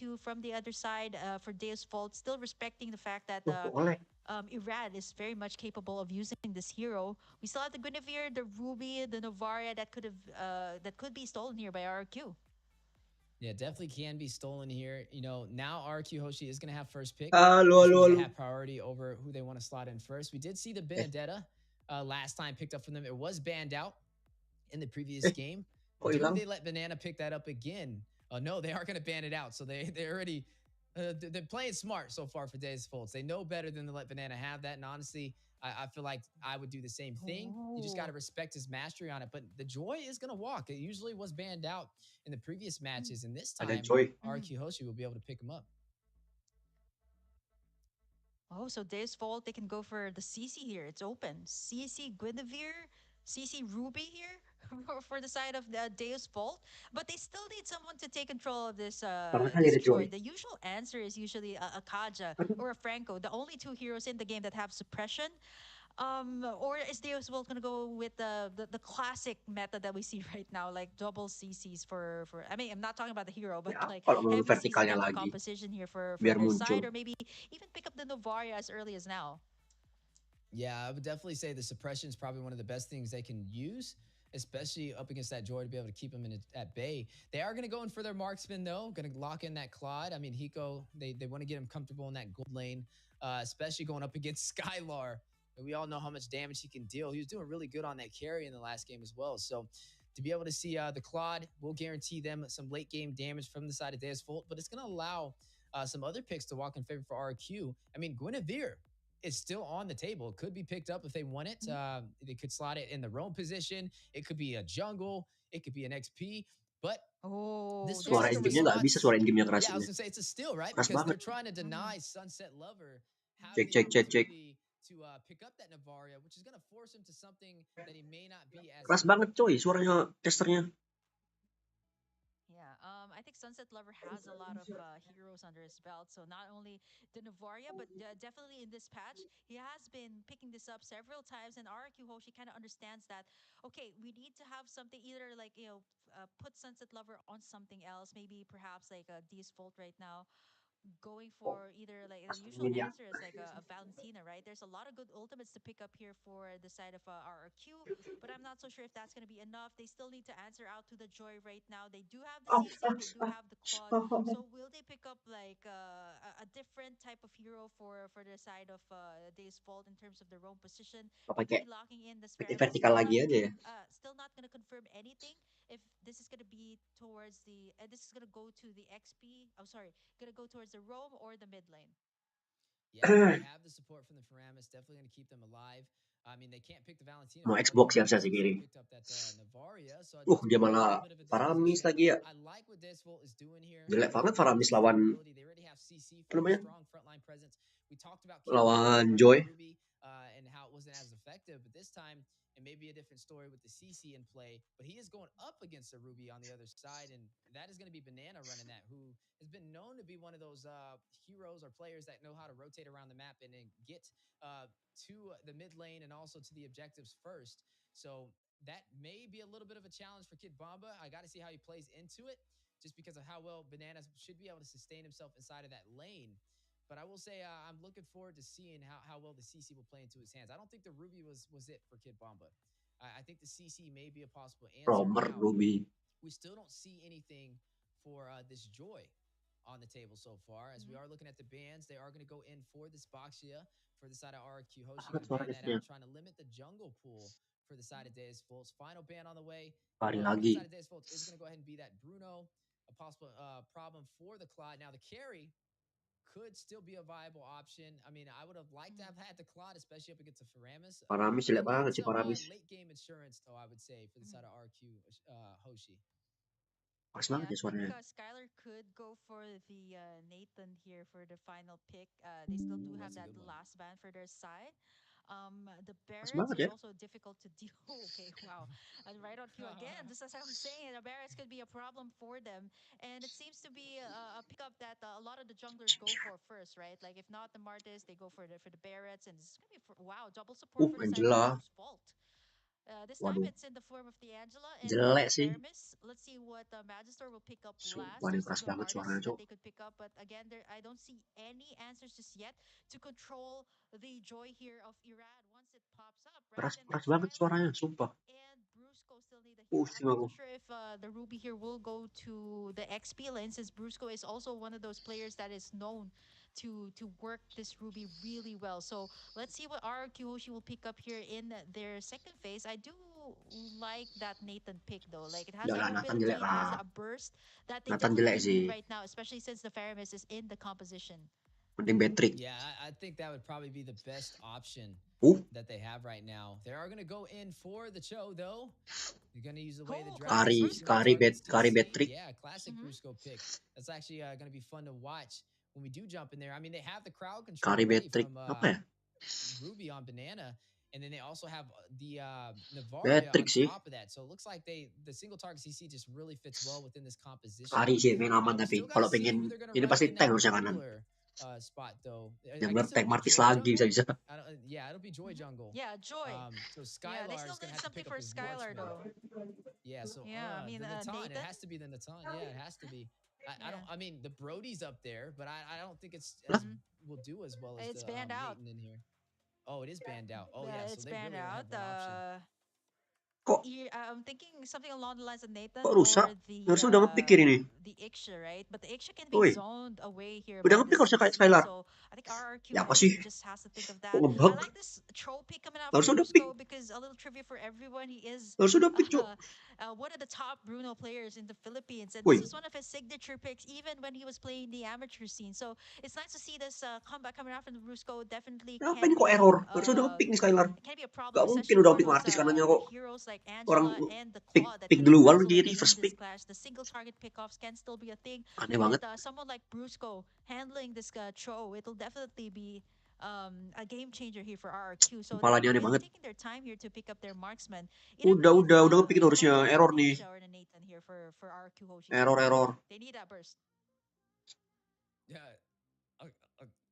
2 from the other side for Deus Vault, still respecting the fact that Boleh. Irad is very much capable of using this hero. We still have the Guinevere, the Ruby, the Novaria that could be stolen here by RQ. Yeah, definitely can be stolen here. You know, now RQ Hoshi is going to have first pick, Halo, which halo, means they halo. have priority over who they want to slot in first. We did see the Benedetta last time picked up from them. It was banned out in the previous Eh, game. kok Do hilang? they let Banana pick that up again? No, they are going to ban it out. So they already they're playing smart so far for Days Folds. They know better than to let Banana have that. And honestly, I feel like I would do the same thing. You just got to Oh. respect his mastery on it. But the Joy is going to walk. It usually was banned out in the previous matches, and this Ada time Joy. Mhm. RQ Hoshi will be able to pick him up. Oh, so Deus Vault, they can go for the CC here. It's open. CC Guinevere, CC Ruby here for the side of the Deus Vault. But they still need someone to take control of Pertama kali this ada Joy. joy. The usual answer is usually a Kaja or a Franco, the only two heroes in the game that have suppression. Or is Deus World gonna go with the classic meta that we see right now, like double CCs for I mean, I'm not talking about the hero, but Ya, like kalau mau heavy CC vertikalnya type of lagi, composition here for biar their muncul. side, or maybe even pick up the Novaria as early as now. Yeah, I would definitely say the suppression is probably one of the best things they can use, especially up against that Joy to be able to keep him at bay. They are going to go in for their marksman, though, going to lock in that Claude. I mean, Hiko, they want to get him comfortable in that gold lane, especially going up against Skylar. We all know how much damage he can deal. He was doing really good on that carry in the last game as well. So to be able to see the Claude will guarantee them some late game damage from the side of Deus Volt, but it's going to allow some other picks to walk in favor for RQ. I mean, Guinevere is still on the table. It could be picked up if they want it. They could slot it in the roam position. It could be a jungle. It could be an XP. But Oh, this looks there's Suara like the a in game-nya nggak reroll. bisa response. suara in game yang Yeah, I kerasin was ya. gonna say it's a steal, right? Keras Because they're banget. trying to Mhm. deny Sunset Lover having Cek, the cek, cek, cek. opportunity to pick up that Navaria, which is gonna force him to something that he may not be as Keras good banget with. coy suaranya casternya. Yeah, I think Sunset Lover has a lot of heroes under his belt. So not only the Navaria, but definitely in this patch, he has been picking this up several times. And RQ Hoshi kind of understands that, okay, we need to have something either like, put Sunset Lover on something else, maybe perhaps like a D's Fault right now, going Oh, for either like the usual astagfirullah. answer is like a Valentina, right? There's a lot of good ultimates to pick up here for the side of RRQ, but I'm not so sure if that's going to be enough. They still need to answer out to the Joy right now. They do have the Oh, CC, oh, they do oh, have the Claude. oh. So will they pick up like a different type of hero for the side of Days Fault in terms of the roam position? Maybe Pakai locking in the pakai Speratus. vertikal lagi aja ya. Still not going to confirm anything if this is going to be towards the this is going to go to the XP. Oh, sorry, going to go towards the roam or the mid lane. Yeah, I mean they have the support from the Faramis, definitely gonna keep them alive. I mean they can't pick the Valentina Mau for Xbox RQ ya bisa Hoshi sih since they kiri. picked up that Navaria, so it's Dia gonna be a malah little bit of a Faramis disposition. lagi ya. I like what Desvolt is doing here. Jelek I banget like the Faramis lawan sustainability. They already have CC apa for namanya? strong frontline presence. We talked about Kid Bomba Lawan running the Joy. Ruby and how it wasn't as effective, but this time it may be a different story with the CC in play. But he is going up against the Ruby on the other side, and that is going to be Banana running that, who has been known to be one of those heroes or players that know how to rotate around the map and then get to the mid lane and also to the objectives first. So that may be a little bit of a challenge for Kid Bomba. I got to see how he plays into it, just because of how well Bananas should be able to sustain himself inside of that lane. But I will say I'm looking forward to seeing how well the CC will play into his hands. I don't think the Ruby was it for Kid Bomba. I think the CC may be a possible answer. Romer Now, Ruby. we still don't see anything for this Joy on the table so far. As we Mhm. are looking at the bans, they are going to go in for this Boxia for the side of RQ Hoshi. Banget Going to suara ban that casternya. out, trying to limit the jungle pool for the side of Deus Fultz. Final ban on the way Pari for the side lagi. of Deus Fultz is going to go ahead and be that Bruno. A possible problem for the Claude. Now, the carry could still be a viable option. I mean, I would have liked to Mhm. have had the Claude, especially up against the Faramis. Paramis They jelek need banget sih some Paramis. late game insurance, though, I would say, for the Mhm. side of RQ Hoshi. Keras Yeah, banget I ya think suaranya. Skylar could go for the Nathan here for the final pick. They still do Ooh, have that's a that good one. last ban for their side. The Keras Barretts banget is ya. also difficult to deal. Okay, wow. And right on cue again, just as I was saying, the Barretts could be a problem for them. And it seems to be a pickup that a lot of the junglers go for first, right? Like if not the Martis, they go for the Barretts, and it's gonna be wow, double support for the side of Angela. Deus Vault. This time Waduh, it's in the form of the Angela and jelek the sih. Faramis. Let's see what the Magister will pick up Sumpah last. nih Those are keras the banget suaranya, hardest that Cok. they could pick up. But again, there I don't see any answers just yet to control the joy here of Irad once it pops up, right? Keras And then keras banget Skylar suaranya, sumpah. and Brusco still need a hero. I'm Pusing not aku. so sure if the Ruby here will go to the XP lane since Brusco is also one of those players that is known to work this Ruby really well. So let's see what RRQ Hoshi will pick up here in their second phase. I do like that Nathan pick though. Like it has Enggak a lah, Nathan jelek mobility, it has lah. a burst that they Nathan jelek definitely sih. need right now, especially since the Faramis is in the composition. Mending Patrick. Yeah, I think that would probably be the best option Uh, that they have right now. They are going to go in for the Cho, though. They're going to use the way the Oh, draft classic Kari, single Brusco. Kari, targets to Kari see. Patrick. Yeah, classic Mm-hmm. Brusco pick. That's actually going to be fun to watch when we do jump in there. I mean, they have the crowd control Kari already Patrick. from Apa ya? Ruby on Banana. And then they also have the Navaria Patrick on sih. top of that. So it looks like the single target CC just really fits well within this composition. Kari sih main aman We tapi still got kalau to see pengen who they're going to ini run up pasti in tank that harusnya kanan. jungler spot, though. Yang I bener guess it'll tank be Martis Joy lagi jungle. bisa. Yeah, it'll be Joy jungle. Yeah, Joy. So Yeah, they Skylar still is going need to have to something pick up for his Skylar marksman. though. Yeah, so Yeah, I mean the Natan, it Nathan. has to be the Natan. Yeah, it has to be. I don't. Yeah. I mean, the Brody's up there, but I don't think it's Lah, as will do as well as It's the banned out. Nathan in here. Oh, it is banned out. Oh yeah, so It's they banned really only out. have one option. kok I'm thinking something along the lines of Nathan kok rusak? or Harusnya udah nge-pick ini. the Iceo, right? But the Iceo can be Woi, zoned away here udah by the nge-pick harusnya kayak CC. Skylar. So I think RRQ Ya apa sih? Hoshi just has to think of Kok that. I ngebug? like this trophy coming out from Harusnya udah pick. Brusco because a little trivia for everyone, he is Harusnya udah pick, Cok. one of the top Bruno players in the Philippines, and this Woi, was one of his signature picks even when he was playing the amateur scene. So it's nice to see this comeback coming out from Brusco. Definitely apa can ini kok be error? Harusnya udah nge-pick nih Skylar. it can be a problem, Gak mungkin especially udah for pick those Martis kanannya kok. heroes like Orang Angela and the pick Claw that pick can be duluan jadi isolated in first this pick. clash. The single target pickoffs can still be a thing, Aneh but banget. someone like Brusco handling this Cho, it'll definitely be a game changer here for RRQ. So they're Kepalanya aneh really banget. taking their time here to pick up their marksman. Either Udah, way, udah nge-pick itu go harusnya. for Error the nih. Iceo or the Nathan here for RRQ Hoshi. Error, error. They need that burst. Yeah,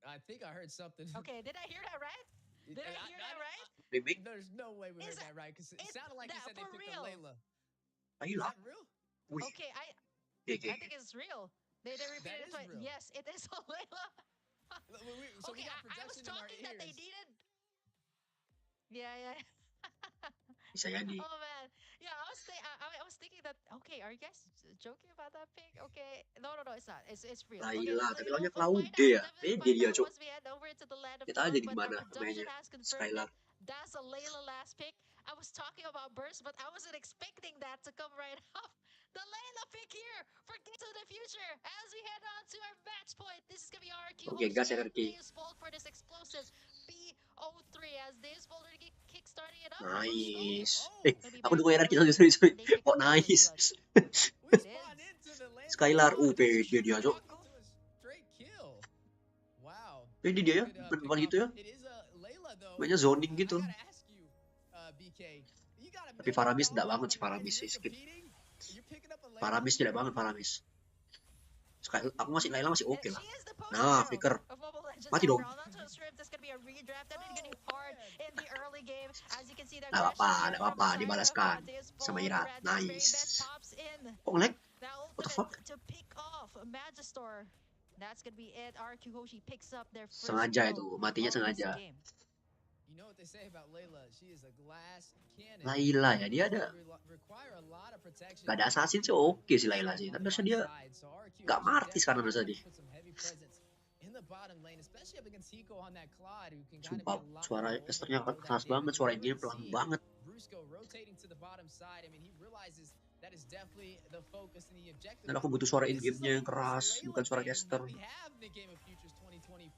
I think I heard something. Okay, did I hear that right? Did I hear that right? Remake? There's no way we Is heard that right because it it's sounded like you that said they for picked real? up Layla. Ayo Is lah. that real? Wih, Okay, I GG. think it's real. They repeated it is twice. real. Yes, it is Layla. So Okay, we got I was production in our talking that they ears. needed. Yeah. Bisa jadi. Oh man, yeah. I was thinking that. Okay, are you guys joking about that pick? Okay, no, it's not. It's real. Okay, Layla, tapi we'll lawannya find Claude out. ya. Definitely Pede find dia, out Cok. once we head over into the land of Kita aja York. di But mana production mainnya. has confirmed Skylar. it. That's a Layla last pick. I was talking about burst, but I wasn't expecting that to come right off. The Layla pick here for Get to the Future as we head on to our match point. This is gonna be RQ Oke, gas ya, and Riki. Dave's Bolt for this explosive B03 as Dave's Bolt already kick-starting it up. Nice. Oh, Aku dukung RRQ. Sorry. Kok nice? we It spawned is. into the land. Skylar, Oh, pede this is dia, Cok. walking to a straight kill. Wow. Pede dia ya, Good, bukan pick gitu ya. up. It is Layla though. Mainnya zoning gitu. I gotta ask you, BK. You gotta Tapi make Faramis it tidak known banget sih, when Faramis sih. you're Skip. competing, you're picking up a Layla. Faramis tidak banget, Faramis. Aku masih Layla masih oke And lah. she is the poster Nah, hero flicker. of Mobile Legends Mati after dong. all. Not to strip, this could be a redraft. That is getting hard in the early game. As you can see, that Nggak aggression apa-apa, here nggak from apa-apa. the side of Dibalaskan Deus sama Bolt. Ira. Red Deus very best Nice. pops in. Kok nge-lag? That What the ultimate fuck? to pick off Magistor. That's gonna be it. RQ Hoshi picks up their first Sengaja kill itu, matinya of this sengaja. game. You know what they say about Layla? She is a glass cannon. Layla ya, dia ada Require a lot of protection. gak ada assassin sih oke sih Layla sih. Tapi harusnya dia gak martis karena harusnya dia. In the bottom lane, especially up against Hiko on that Claude, who can Sumpah, suara Esternya keras banget, suara game pelan banget. Brusco rotating to the bottom side. I mean, he realizes that is definitely the focus and the objective. Dan aku butuh suara in-game-nya yang keras, bukan suara caster. We have the Game of Futures 2024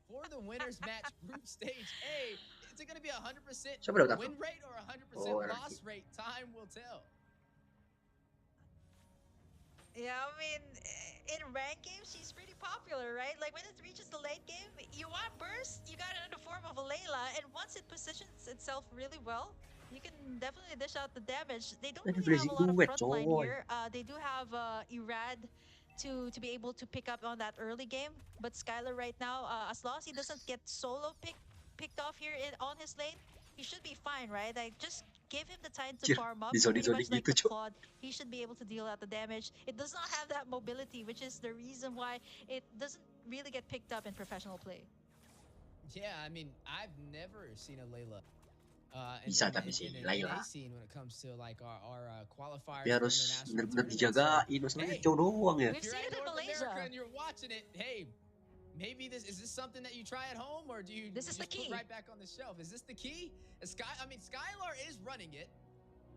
for the winners match group stage A. Is it going to be 100% Siapa dapat win rate or 100% Oh, loss rate? Time will tell. Yeah, I mean, in ranked games, she's pretty popular, right? Like when it reaches the late game, you want burst, you got it in the form of a Layla, and once it positions itself really well, you can definitely dish out the damage. They don't Ini really have a lot of blazing duet, frontline coy. here. They do have Irad to be able to pick up on that early game, but Skylar right now, as long as he doesn't get solo picked off here on his lane, he should be fine, right? Like just give him the time to Cir, farm up, di zone pretty much like gitu the cok. Claude. He should be able to deal out the damage. It does not have that mobility, which is the reason why it doesn't really get picked up in professional play. Yeah, I mean, I've never seen a Layla Bisa tapi sih in an NA Layla. scene when it comes to like our Tapi qualifiers for harus international bener-bener tournaments. So, dijagain. Masalahnya hey, cowok doang ya. We've if you're seen at it in North America Malaysia. and you're watching it, hey, maybe this is this something that you try at home, or do you This is the just put key. right back on the shelf? Is this the key? Skylar is running it,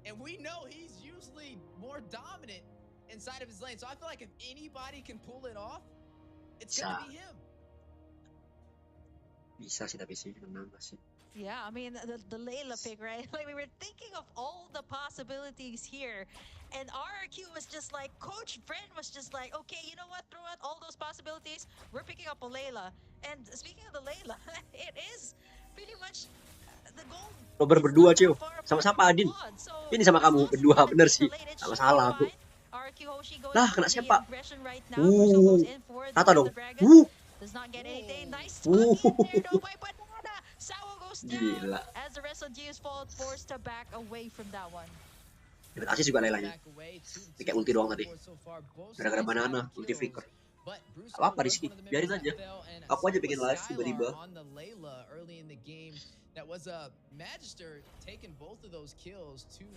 and we know he's usually more dominant inside of his lane. So I feel like if anybody can pull it off, it's Bisa. gonna be him. Bisa sih tapi sih menang sih. Yeah, I mean, the Layla pick, right? Like, we were thinking of all the possibilities here. And RRQ was just like, Coach Brent was just like, okay, you know what? Throw out all those possibilities. We're picking up a Layla. And speaking of the Layla, it is pretty much the goal. Lo berdua Cio, sama-sama Adin. Ini sama kamu berdua, bener sih. Sama salah aku. Lah, kena sepak. Tata dong. Does not get anything. Nice tuck in there though by Banana. Sawo goes down Gila. as the rest of Geo's fault forced to back away from that one. Dapat asis juga Lailanya. Kayak ulti doang tadi. Gara-gara Banana, ulti flicker. Apa Rizky, biarin aja. Aku aja bikin live tiba-tiba.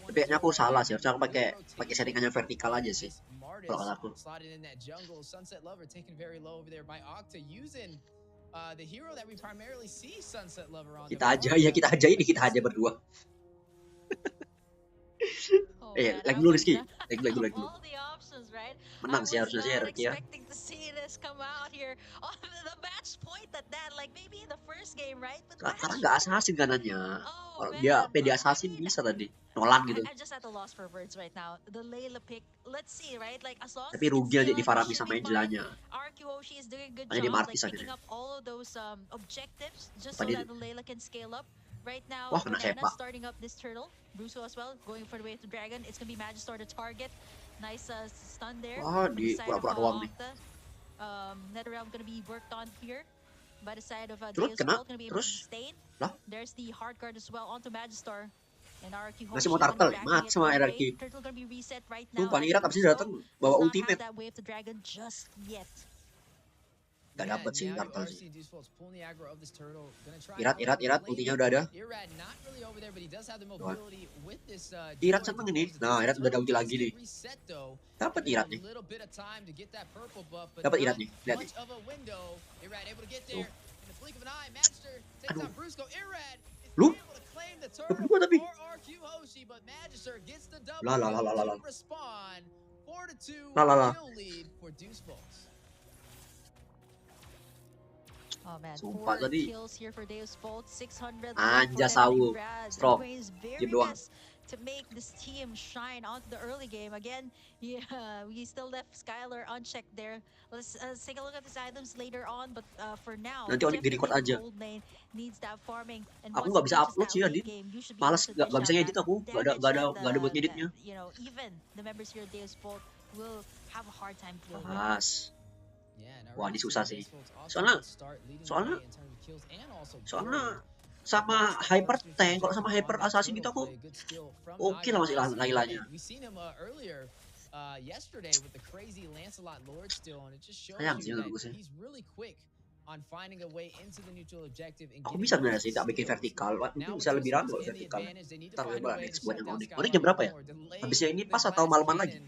Tapi kayaknya aku salah sih, harusnya aku pakai settingannya vertikal aja sih. Kalau kata aku. Kita aja berdua. Lag dulu Rizky. Lag dulu. Menang sih harusnya sih RRQ ya. Karena nggak assassin kanannya. Kalau dia PD assassin bisa tadi. Nolan gitu. Tapi rugi aja di Farami sama Angelanya. Hanya di Martis akhirnya. Right now, wah, kena Banana sepak. starting up this turtle. Bruso as well, going for the way to Dragon. It's going to be Magistar to target. Nice stun there. Wah, di pura-pura doang nih. NetherRealm going to be worked on here. By the side of Terus Deus kena, going to be terus sustained. lah. There's the hard guard as well onto Magistar. And RRQ masih mau turtle ya, mati sama RRQ. Turtle going to be reset right now. Tuh Panirat abis itu datang bawa ultimate. That wave to Dragon just yet. Gak dapet sih turtle sih. Irat, ultinya udah ada. Irat seneng ini. Nah, Irat udah ada ulti lagi nih. Dapat Irat nih. Dapat Irat nih, lihat nih. Tuh. Aduh. Lu? Dapat gua tapi. Lah. Oh man, sumpah 4 tadi. kills here for Deus Bolt, 600 Anja Sawu, strong. Very best to make this team shine onto the early game. Again, yeah, we still left Skylar unchecked there. Let's take a look at his items later on, but for now, nanti Onik di record aja. Needs that farming. And aku nggak bisa upload sih Adin. Malas, nggak bisa ngedit aku. Nggak ada buat ngeditnya. You know, even the members here at Deus Bolt will have a hard time dealing with. Wah, ini susah sih. Soalnya sama hyper tank, kalau sama hyper assassin gitu aku oke lah masih Lailanya. Sayang sih menurut gue sih. Aku bisa sebenarnya sih tak bikin vertikal, mungkin bisa lebih ragu kalau vertikal. Ntar coba next buat yang Onik. Onik jam berapa ya? Habisnya ini pas atau malaman lagi?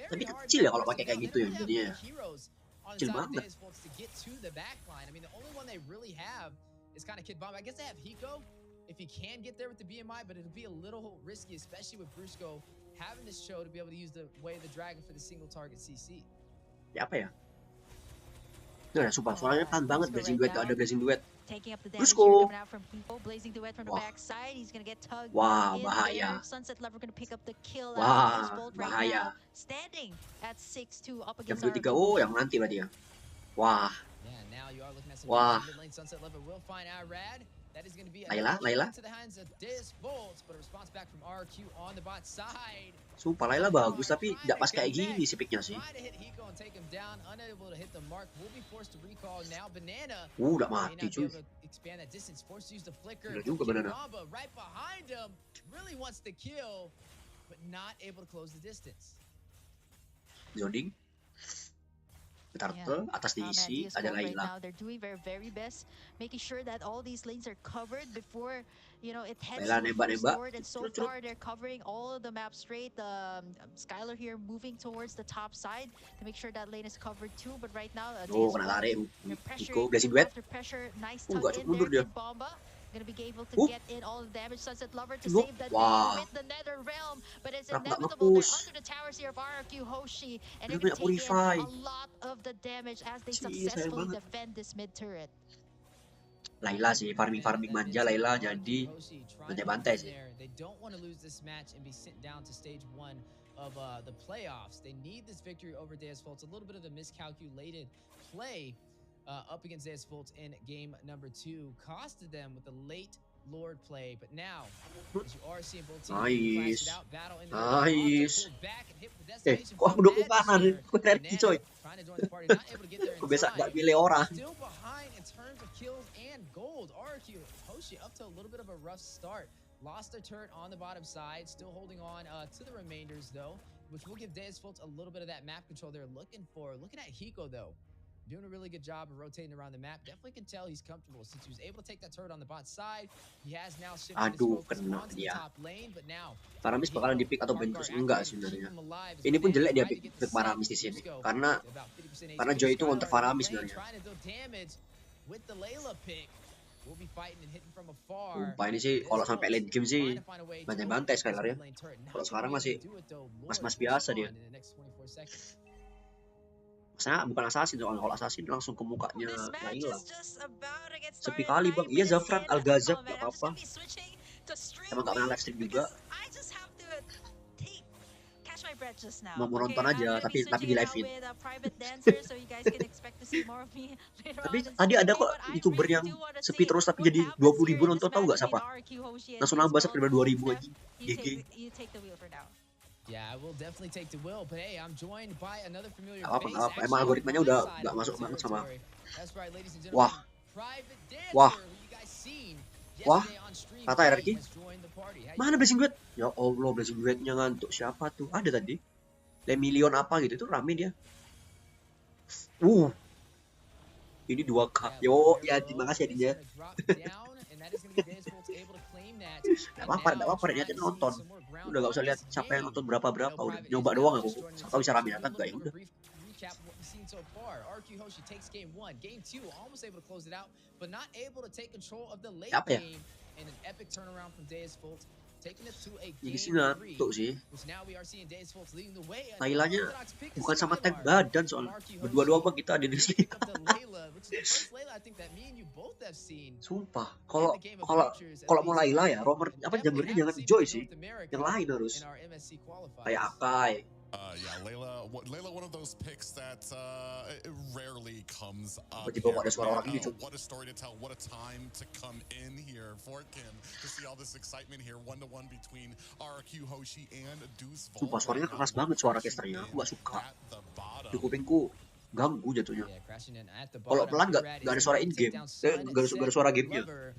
Tapi kecil ya kalau pakai kayak gitu ya jadinya. Kecil banget. If he can get there with the BMI, but it'll be a little risky, especially with Brusco having this show to be able to use the way of the Dragon for the single target CC. Ya apa ya? Nah, sumpah, soalnya tahan banget blazing duet, ada blazing duet. Brusco. Wah, bahaya. Wah, bahaya. Jam 23, oh yang nanti berarti ya. Wah. Wah. Layla. Sumpah Layla bagus tapi tidak pas kayak gini sih picknya sih. Udah mati cuy. Gila juga Banana. Zoning. Turtle, atas diisi, ada Layla. They're doing their very best, making sure that all these lanes are covered before, you know, it heads Layla to nembak. forward. And so far, they're covering all of the map straight. Skylar here moving towards the top side to make sure that lane is covered too. But right now, kena tarik. pressure after pressure, nice tuck in there. Bomba gonna be able to get in all the damage. Sunset Lover to save the day with the Nether Realm, but it's inevitable. They're under the towers here of RQ Hoshi, and they're gonna take in a lot of the damage as they successfully defend this mid turret. Layla sih farming manja Layla jadi bantai sih. They don't want to lose this match and be sent down to stage 1 of the playoffs. They need this victory over Deasfoltz. A little bit of a miscalculated play up against Deasfoltz in game number 2 costed them with the late Lord play, but now as you are seeing both teams out battle in the back and hit with the destination. Kok aku dukung kanan? Aku keren coy. Aku biasa gak pilih orang. Still behind in terms of kills and gold. RQ Hoshi up to a little bit of a rough start. Lost their turret on the bottom side, still holding on to the remainders though, which will give Deasfoltz a little bit of that map control they're looking for. Looking at Hiko though, doing a really good job of rotating around the map. Definitely can tell he's comfortable since he was able to take that turret on the bot side. He has now shifted his focus onto the top lane, but now Paramis bakalan di-pick atau Ventus enggak sebenarnya. Ini pun jelek dia pick Paramis di sini. Karena Joy itu untuk Paramis sebenarnya. Sumpah ini sih kalau sampai late game sih bantai-bantai Skylar ya. Kalau sekarang masih mas-mas biasa dia. Saya bukan assassin, soalnya kalau assassin langsung ke mukanya Layla. Sepi kali bang, iya Zafran Al-Ghazab gak apa-apa. Emang gak pernah live stream juga. Mau nonton aja, tapi di live feed. Tapi tadi ada kok youtuber yang sepi terus tapi jadi 20.000 nonton, tahu gak siapa? Langsung nambah sampai 2.000 aja. GG. Yeah, I will definitely take the will, but hey, I'm joined by another familiar face. Emang algoritmanya udah gak masuk banget sama. Wah. Kata hierarki. Mana Blazing Duet? Ya Allah, Blazing Duetnya ngantuk siapa tuh? Ada tadi. Lemillion apa gitu, itu rame dia. Ini 2K. Yo, ya terima kasih adinya. Gak apa-apa, dia nonton. Udah gak usah lihat siapa yang nonton berapa, udah nyoba doang aku. Siapa bisa rame datang gak ya udah. Siapa ya? Ini sih ngantuk sih. Laylanya bukan sama tank badan soalnya. Berdua doang bang kita ada di sini. Sumpah, kalau mau Layla ya, romer apa jammernya jangan Joy sih. Yang lain harus. Kayak Akai. Yeah, Layla, one of those picks that it rarely comes up. What a story to tell, what a time to come in here for Kim to see all this excitement here, 1-1 between RQ Hoshi and Deasfoltz. Sumpah suaranya keras banget suara casternya, aku gak suka. Di kupingku ganggu jatuhnya. Kalau pelan gak ada suara in game, gak ada suara gamenya.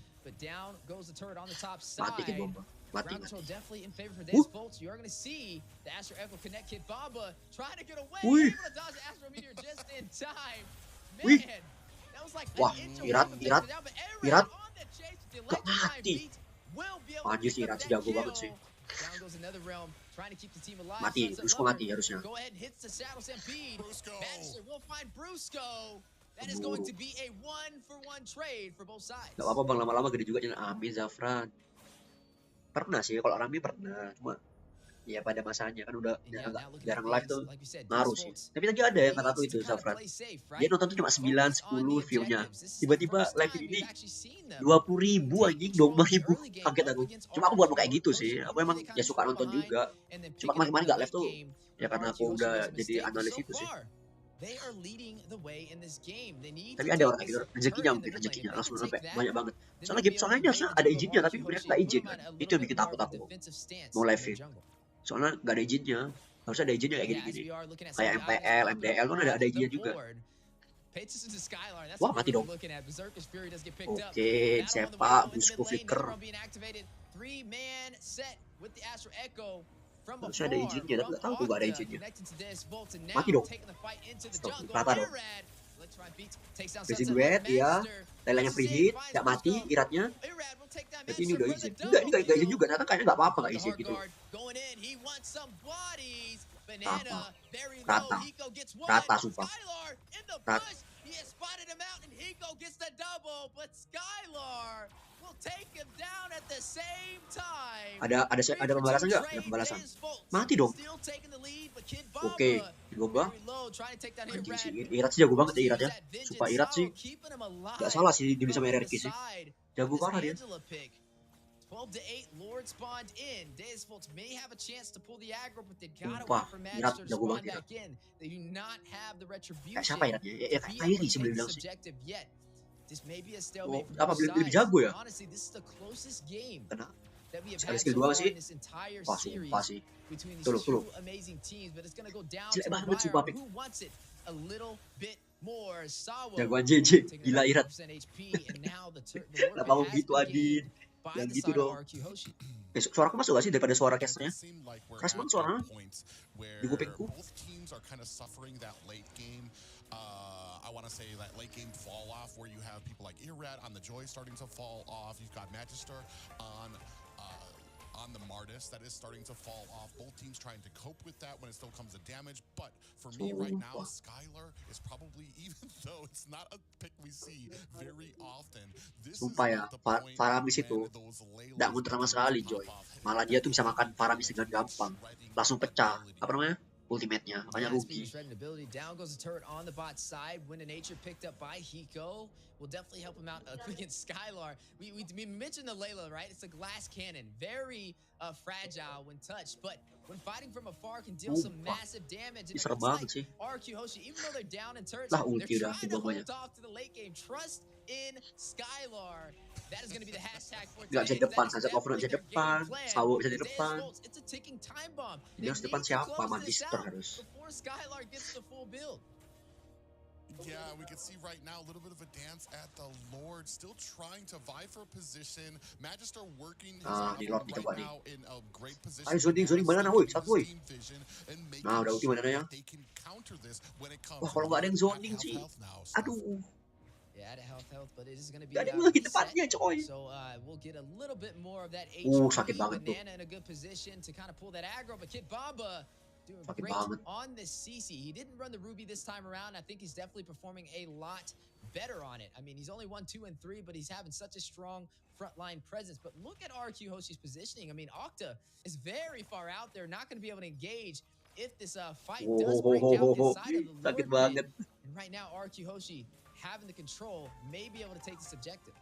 Mati kan bomba. Mati. Wih. Wah, Irat. Gak mati. Anjir sih Irat sih jago banget sih. Mati, Brusco mati harusnya. Gak apa-apa bang, lama-lama gede juga. Amin Zafran. Pernah sih, kalau Rami pernah. Cuma ya pada masanya kan udah jarang live tuh ngaruh sih. Tapi tadi ada yang kata aku itu Zafran. Dia nonton tuh cuma 9-10 view-nya. Tiba-tiba live ini 20.000 anjing, 20.000. Kaget aku. Cuma aku bukan kayak gitu sih. Aku emang ya suka nonton juga. Cuma kemarin gak live tuh ya karena aku udah jadi analis itu sih. they are leading the way in this game. They need Tapi to ada take orang this gitu, rezekinya turret in the mungkin mid lane. If rezekinya they can langsung take sampai that, banyak banget. then Soalnya they'll be game able to soalnya invade the ada jungle of izinnya tapi mereka Arcuhoshi nggak and put izin them kan. on a Itu little yang bit bikin more takut of a aku defensive stance mau in live their in. jungle. Soalnya nggak ada izinnya. Harusnya ada izinnya kayak Yeah, gini-gini. as we are looking at some Kayak of the items MPL, popping up MDL kan ada on the izinnya juga. board. Pay attention to Skylar. That's Wah, what mati we're really dong. looking at. Berserker's Fury does get picked up. Oke, Battle on the way Sepa, though in the Busco, mid lane. Flicker. Netherrealm being activated. 3-man set with the Astro Echo from Harusnya ada afar izinnya, tapi from nggak tahu tuh nggak ada Octa. izinnya. Connecting to this Volt and Mati now dong. taking the fight into the Stop, jungle. rata dong. Irad. Electron beats takes down Basic Sunset. duet, Love ya. Magister. Lelanya free hit, nggak mati, iratnya. Irad will take down Berarti ini Magister udah for the izin. Enggak, ini nggak izin juga. Ternyata kayaknya nggak apa-apa nggak the izin hard gitu. guard going in. He wants some bodies. Rata, Banana very low. rata, Hiko gets one. rata sumpah. Skylar in the Rata. push. He has spotted him out and Hiko gets the double. But Skylar will take him down at the same time. Ada pembalasan nggak? Ada pembalasan. Mati dong. Oke, digoba. Anjing sih, Irat sih jago banget ya Irat ya. Sumpah Irat sih. Gak salah sih dibeli sama RRQ sih. Jago parah dia. 12 to 8, Lord spawned in. Days Volts may have a chance to pull the aggro, but they gotta Sumpah, wait for Irat Magister to jago spawn banget back in. They do not have the retribution. Kayak siapa Iratnya? Ya kayak Kairi sih boleh bilang sih. Yet. This may be a stalemate for Apa both lebih sides. jago ya? Honestly, this is the closest game Kena. that we have Sekali had skill so doang far sih. in this entire Wah series sumpah sih. between these Tuh two loh. amazing teams, but it's gonna go down Jelek to the banget sumpah wire. Pik. Who wants it a little bit more? Sawa Jagoan JJ. taking Gila Irat. 100% HP, and now the warfare Kenapa mau has gitu been Adin? gained by Yang the gitu side of dong. Arcuhoshi. Suara aku masuk gak sih daripada suara castnya? Keras banget suaranya. Di kupingku. Both teams are kind of suffering that late game. I want to say that late game fall off where you have people like Irad on the Joy starting to fall off. You've got Magister on the Martis that is starting to fall off. Both teams trying to cope with that when it still comes to damage. But for me right now, Skylar is probably, even though it's not a pick we see very often, this Sumpah ya, is the point Faramis itu when those Laylas nggak muter sama sekali Joy. Malah dia tuh bisa makan Faramis dengan gampang. Langsung pecah. Apa namanya? Ultimate-nya. Makanya rugi. Down goes the turret on the bot side. Wind of Nature picked up by Hiko will definitely help him out against Skylar. We mentioned the Layla, right? It's a glass cannon, very fragile when touched, but when fighting from afar can deal some massive damage. And serem banget sih. Arcuhoshi, even though they're down in turrets, Lah they're ulti udah trying to dibawanya. hold off to the late game. Trust in Skylar. That is going to be the hashtag for Gak bisa today. di depan, Sunset Over bisa di depan, Sawo bisa di depan. It's a ticking time bomb. Ini harus depan siapa? Magister harus. Before Skylar gets the full build. Yeah, we can see right now a little bit of a dance at the Lord, still trying to vie for a position. Magister working his Di Lord right coba nih. now in a great position. Ayo zoning banana woi, satu woi. Nah, udah ulti banana ya. Wah, kalau nggak ada yang zoning sih. Aduh. Yeah, at health, but it is going to be Gak ada yang lagi depannya, coy. So we'll get a little bit more of that HP. Sakit banget tuh. Banana in a good position to kind of pull that aggro, but Kid Bamba doing Sakit great banget. on this CC. He didn't run the Ruby this time around. I think he's definitely performing a lot better on it. I mean, he's only 1, 2, and 3, but he's having such a strong frontline presence. But look at Arcuhoshi's positioning. I mean, Octa is very far out there, not going to be able to engage if this fight does break out this side of the Sakit Lord banget. pit. And right now, Arcuhoshi having the control may be able to take this objective.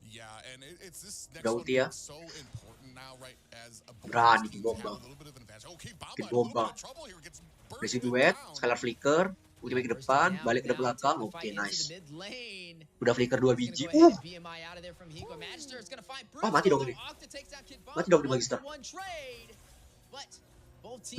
Yeah, and it's this next Udah one ulti ya. so important now, right? As a Berani teams dibomba. have a little bit of an advantage. Okay, Baba, Bikin a little bit bomba. of trouble here, gets bursted Basic duet, down. Skylar flicker, ultimate ke depan, balik ke belakang. Oke, nice. Udah flicker 2 biji. Wah, mati dong ini. Mati dong di Magister. Belum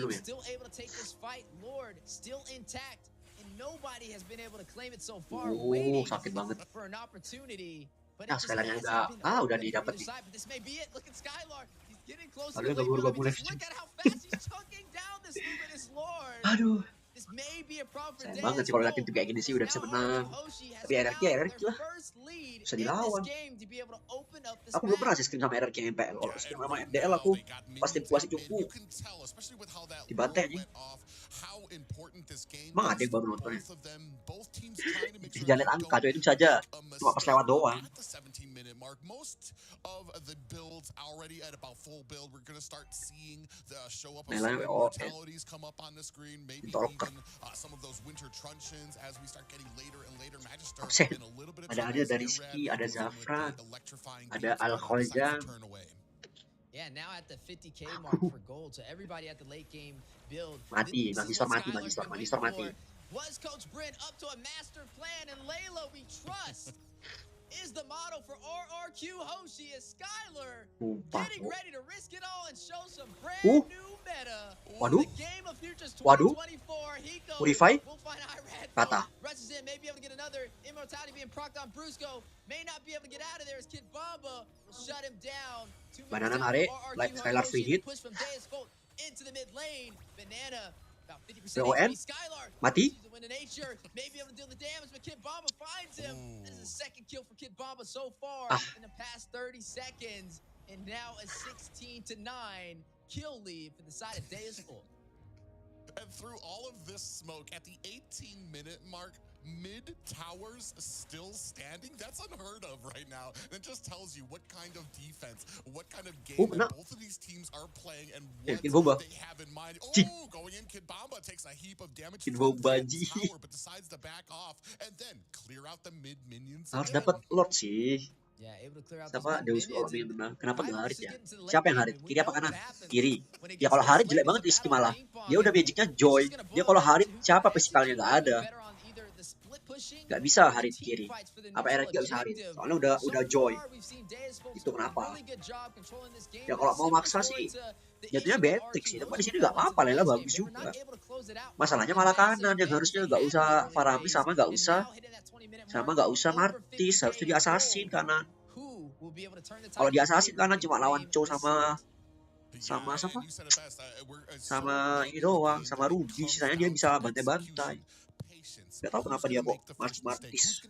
ya? Still able to take this fight. Lord still intact, and nobody has been able to claim it so far. Waiting Sakit banget. for an opportunity. But Nah, Skylarnya udah didapat nih. this may be it. Look at Skylar. He's getting closer Aduh, to late gak boleh. Look at how fast he's chunking down this luminous Lord. Aduh. This may be a problem for Sayang banget sih kalau lihat tim kayak gini sih udah bisa menang. Tapi RRQ lah. Bisa dilawan. Aku belum pernah sih scrim sama RRQ yang MPL. Kalau scrim sama MDL aku pasti puas cukup. Dibantai aja. Emang ada yang baru nontonnya. Jangan lihat angka, coy, itu bisa aja. Cuma pas lewat doang. Nilainya WO. Ditolak. Absen. Ada dari Rizky, ada Zafra, ada Al-Kholja. Yeah, now at the 50K mark for gold. So everybody at the late game build. Mati, This is Magistor what mati, Skylar's been Magistor waiting mati. for. Was Coach Bryn up to a master plan? And Layla, we trust, is the model for RRQ Hoshi as Skylar getting ready to risk it all and show some brand new meta. Waduh. The game of futures Waduh. 2024. Hiko Modify. will find Irad. Rata. Rushes in, may be able to get another immortality being procced on Brusco. May not be able to get out of there as Kid Bomba will shut him down. Banana Nare, like Skylar free hit. Push from Deus Volt into the mid lane. Banana about 50% BON. HP. Skylar Mati. nature, may be able to deal the damage, but Kid Bomba finds him. This is the second kill for Kid Bomba so far in the past 30 seconds. And now a 16-9 kill lead for the side of Deus Volt. And through all of this smoke, at the 18-minute mark, mid towers still standing. That's unheard of right now. And it just tells you what kind of defense, what kind of game that both of these teams are playing, and what they have in mind. Oh, going in, Kid Bomba takes a heap of damage from the tower, but decides to back off and then clear out the mid minions. Harus dapat Lord sih. Yeah, able to clear out Siapa Deus Lord yang menang? Kenapa nggak Harit ya? Siapa yang Harit? Kiri apa kanan? Kiri. Ya kalau Harit jelek banget Rizky malah. Dia udah magicnya Joy. Dia kalau Harit siapa pesikalnya nggak ada. Gak bisa Harit kiri. Apa Eret gak bisa Harit? Soalnya udah Joy. Itu kenapa? Ya kalau mau maksa sih jatuhnya Betrix sih. Tapi di sini gak apa-apa, Lela bagus juga. Masalahnya malah kanan yang harusnya gak usah Farami sama gak usah Martis, harusnya di Assassin kanan. Kalau di Assassin kanan cuma lawan Cho sama ini doang, sama Ruby. Sisanya dia bisa bantai-bantai. Gak tau kenapa dia kok Martis.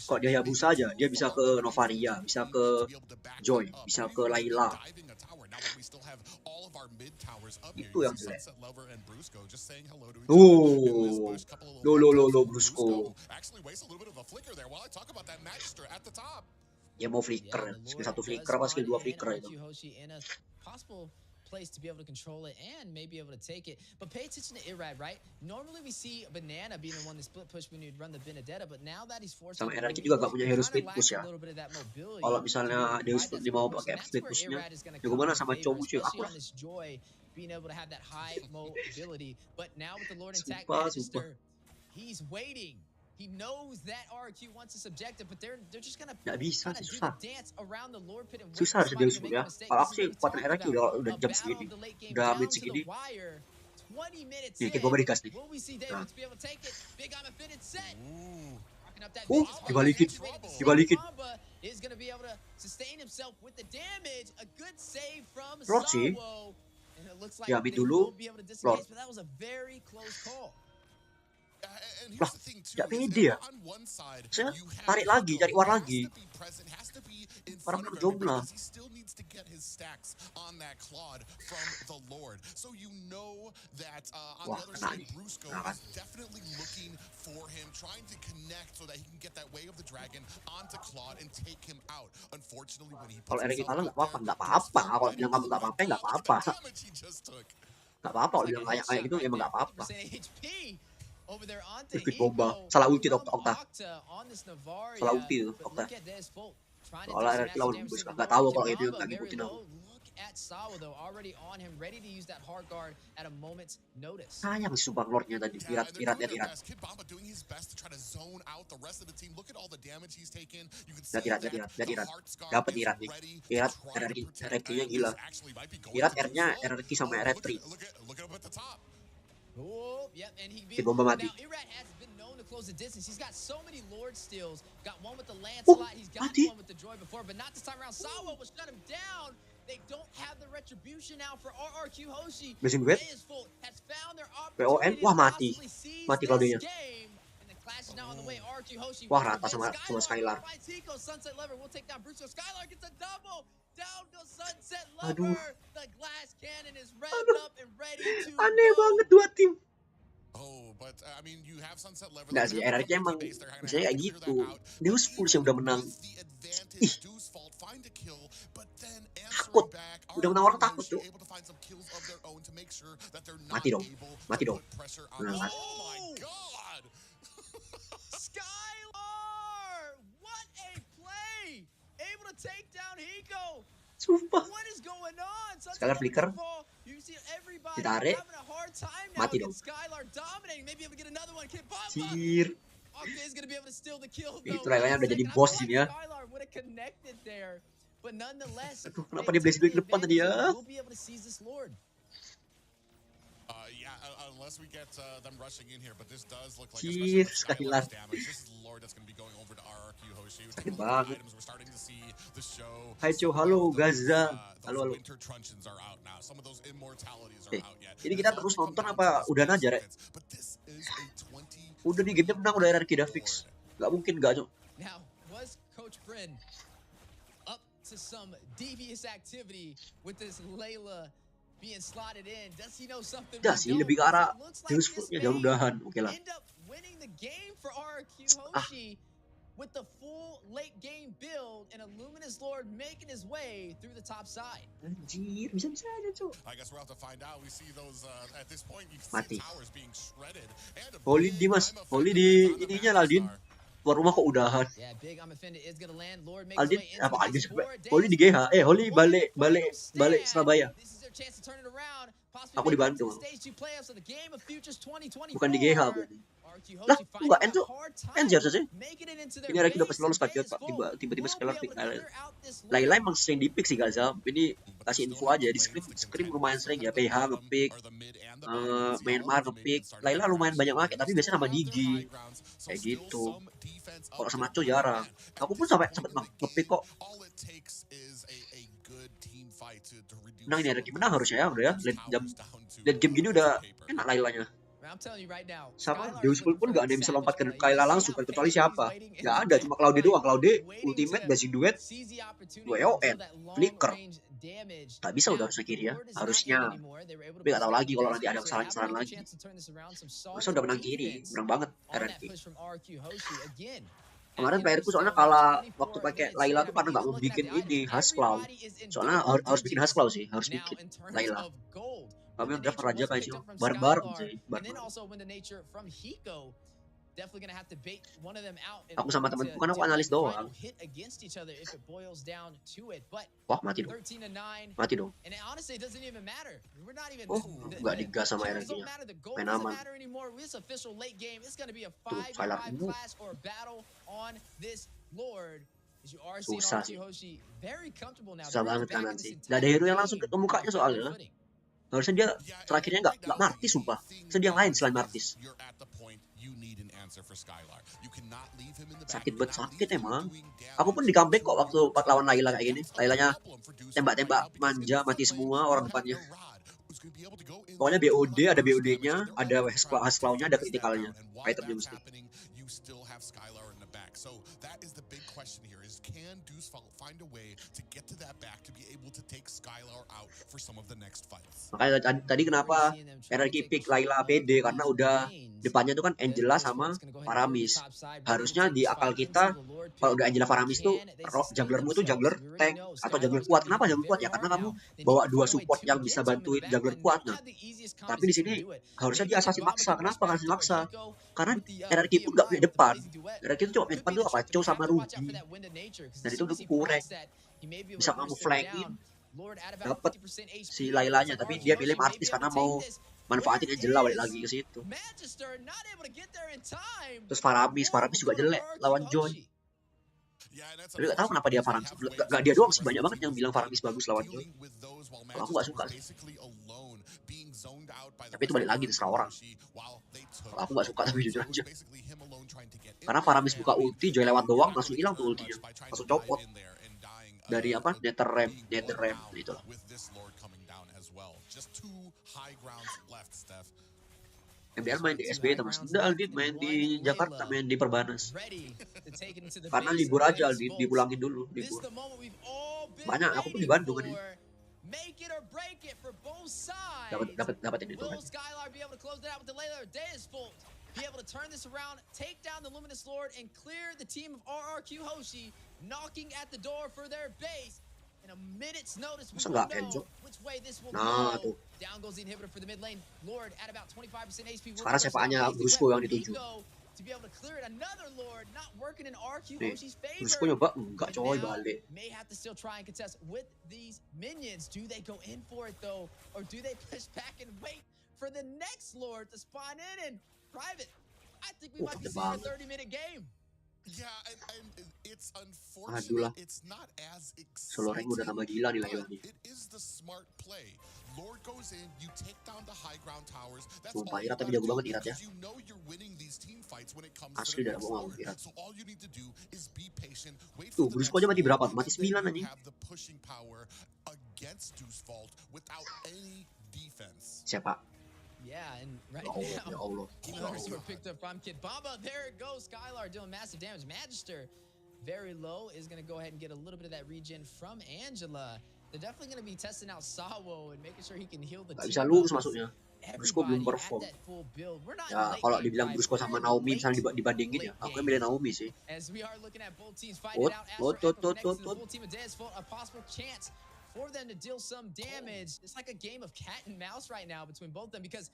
Kok dia Yabusa aja, dia bisa ke Novaria, bisa ke Joy, bisa ke Layla. Itu yang jelek. Lo Brusco. Dia mau flicker, skill 1 flicker apa skill 2 flicker itu. Place to be able to control it and maybe able to take it. But pay attention to Irad, right? Normally we see Banana being the one that split push when you'd run the Benedetta, but now that he's forced sama RRQ juga gak punya hero split push ya. Kalau misalnya Deus dia mau pakai split pushnya, ya gimana sama Chomu cuy? Aku lah. Being able to have that high mobility, but now with the Lord intact Sumpah. he's waiting. He knows that RQ wants this objective, but they're just gonna bisa, susah. dance around the Lord pit and susah harus Deus ya. Kalau aku sih kuatan RQ udah jam segini, udah menit segini. Nih, kayak gue berikas nih. Nah. Dibalikin. Lord sih. Ya, mid dulu. Lord. Lah, gak pede ya. Saya tarik lagi, cari war lagi. Orang berjumlah. Wah, kena nih. Nah, kan. Kalau Eric kalah nggak apa-apa. Kalau bilang kamu nggak apa-apa, nggak apa-apa. Nggak apa-apa, kalau bilang kayak gitu emang nggak apa-apa. Ikut bomba, salah ulti Okta. Salah ulti tuh Okta. Soalnya RRQ lawan bus, nggak tahu kalau itu nggak ngikutin aku. Sayang sih sumpah Lordnya tadi, Irat. Dapat Irat nih. Irat RRQ-nya gila. Irat R-nya RRQ sama RR3. Kid Bomba mati. Mati. Mesin duet. BON. Wah mati. Mati kalau dia. Wah rata sama Skylar. Aduh. Aneh banget dua tim. Nggak sih, RRQ emang misalnya kayak gitu. Dia full sih udah menang. Ih, takut. Udah menang orang takut tuh. Mati dong. Nah, Sumpah. Skylar flicker. Ditarik. Mati dong. Cir. Itu Lailanya udah jadi bos sini ya. Aduh, kenapa dia blessing ke depan tadi ya? Yeah, unless we get them rushing in here, but this does look like Cir, especially Skylar. damage. This is Lord that's going to be going over to RRQ Hoshi. Sakit banget. Items we're starting to see the show. Iceo, halo Gaza. Halo, halo. Winter truncheons are out now. Some of those immortalities are out yet. Ini kita terus nonton apa udah aja, Rek? But this is a 20 Udah nih gamenya menang, udah RRQ udah fix. Gak mungkin gak, Cok. Now, was Coach Bryn up to some devious activity with this Layla being slotted in? Does he know something? Udah sih, lebih ke arah useful-nya jauh udahan. Oke lah. End up winning the game for RRQ Hoshi with the full late game build and a Luminous Lord making his way through the top side. Anjir, bisa-bisa aja, Cok. I guess we'll have to find out. We see those at this point you Mati. see towers being shredded. Holy di Mas, Holy di ininya Aldin. Keluar rumah kok udahan. Aldin apa Aldin? Holy di GH. Holy balik Surabaya. Aku di Bandung. Bukan di GH aku. Lah, enggak end tuh. End siapa sih? Ini ada udah pasti lolos patriot Pak. Tiba-tiba Skylar pick Laila emang sering di pick sih Gaza. Ini kasih info aja di scrim lumayan sering ya. PH ngepick, Myanmar ngepick. Laila lumayan banyak pakai tapi biasanya sama Digi. Kayak gitu. Kalau sama Co jarang. Aku pun sampai sempet ngepick kok. Menang ini ada menang harusnya ya udah ya. Late game gini udah enak Lailanya. Sama Deus pun gak ada yang bisa lompat ke Kayla langsung kan, kecuali siapa? Gak ada, cuma Claude doang. Claude ultimate basic duet 2 flicker. Tak bisa udah harusnya kiri ya, harusnya. Tapi gak tahu lagi kalau nanti ada kesalahan lagi. Masa udah menang kiri, menang banget RRQ. Kemarin playerku soalnya kalah waktu pakai Layla tuh karena gak mau bikin ini Hasclaw. Soalnya harus bikin Hasclaw sih, harus bikin Layla. Kami udah raja kayak sih, barbar sih. Aku sama temanku kan aku analis doang. Wah mati dong. Mati dong. Oh nggak digas sama RRQ-nya. Main aman. Tuh Skylar dulu. Susah sih. Susah banget kanan sih. Gak ada hero yang langsung ke mukanya soalnya. Harusnya dia terakhirnya nggak Martis sumpah. Harusnya dia yang lain selain Martis. Sakit banget sakit emang. Aku pun di comeback kok waktu lawan Layla kayak gini. Laylanya tembak-tembak manja mati semua orang depannya. Pokoknya BOD ada BOD-nya, ada Hasclaw-nya, ada kritikalnya. Itemnya mesti. So that is the big question here is can Deuce find a way to get to that back to be able to take Skylar out for some of the next fights. Makanya tadi kenapa RRQ pick Layla PD karena udah depannya tuh kan Angela sama Faramis. Harusnya di akal kita kalau udah Angela Faramis tuh junglermu tuh jungler tank atau jungler kuat. Kenapa jungler kuat ya? Karena kamu bawa 2 support yang bisa bantuin jungler kuat. Nah, tapi di sini harusnya dia assassin maksa. Kenapa assassin maksa? Karena RRQ pun nggak punya depan. RRQ itu cuma punya depan tuh apa? Cow sama Rugi. Dan itu udah kurang. Bisa kamu flankin dapat si Laylanya, tapi dia pilih Martis karena mau manfaatin Angela balik lagi ke situ. Terus Faramis juga jelek lawan Joy. Tapi gak tahu kenapa dia Faramis. Gak dia doang sih, banyak banget yang bilang Faramis bagus lawan Joy. Kalau aku gak suka sih. Tapi itu balik lagi terserah orang. Kalau aku gak suka tapi jujur aja. Karena Faramis buka ulti, Joy lewat doang langsung hilang tuh ultinya. Langsung copot. Dari apa? Nether Ram gitu lah. MDL main di SB Mas. Udah Aldin main di Jakarta, main di Perbanas. Karena libur aja Aldin, dipulangin dulu libur. Banyak, aku pun di Bandung kan. Dapat ini tuh kan. Be able to turn this around, take down the Luminous Lord, and clear the team of RRQ Hoshi, knocking at the door for their base. In a minute's notice, we will know which way this will go. Down goes the inhibitor for the mid lane. Lord at about 25% HP. Sekarang sepaannya Brusco yang dituju. to be able to clear it. Another Lord not working in RQ Nih, Hoshi's terus favor. kok nyoba enggak And coy, now balik. may have to still try and contest with these minions. Do they go in for it though, or do they push back and wait for the next Lord to spawn in? And private, I think we might be seeing a 30-minute game. Yeah, and it's Aduh unfortunate. lah. It's not as Seluruhnya udah exciting, tambah gila nih but lagi-lagi. it is the smart play. Lord goes in, you take down the high ground towers. That's Sumpah, all you Irat tapi gotta jago do, banget Irat ya. because you know you're winning these team fights when it comes Asli to the dah, next bohong Lord. Irat. So all you need to do is be patient, wait Tuh, for the Brusco next aja mati berapa? Lord, Mati and then 9 you anjing. have the pushing power against Deuce Vault without any defense. Siapa? Yeah, and right Ya now, Allah. even though we're picked up from Kid Bamba, there it goes. Skylar doing massive damage. Magister, very low, is going to go ahead and get a little bit of that regen from Angela. They're definitely going to be testing out Sawo and making sure he can heal the Gak team. bisa lurus masuknya. Brusco belum Everybody at perform. that full build. We're not Ya, late kalau game dibilang private. Brusco We're sama in Naomi late, misalnya dibandingin ya, late aku game. milih Naomi sih. As we are looking at both teams fighting it out. Astro Echo connects to the full team of Death Fault, a possible chance for them to deal some damage. It's like a game of cat and mouse right now between both of them, because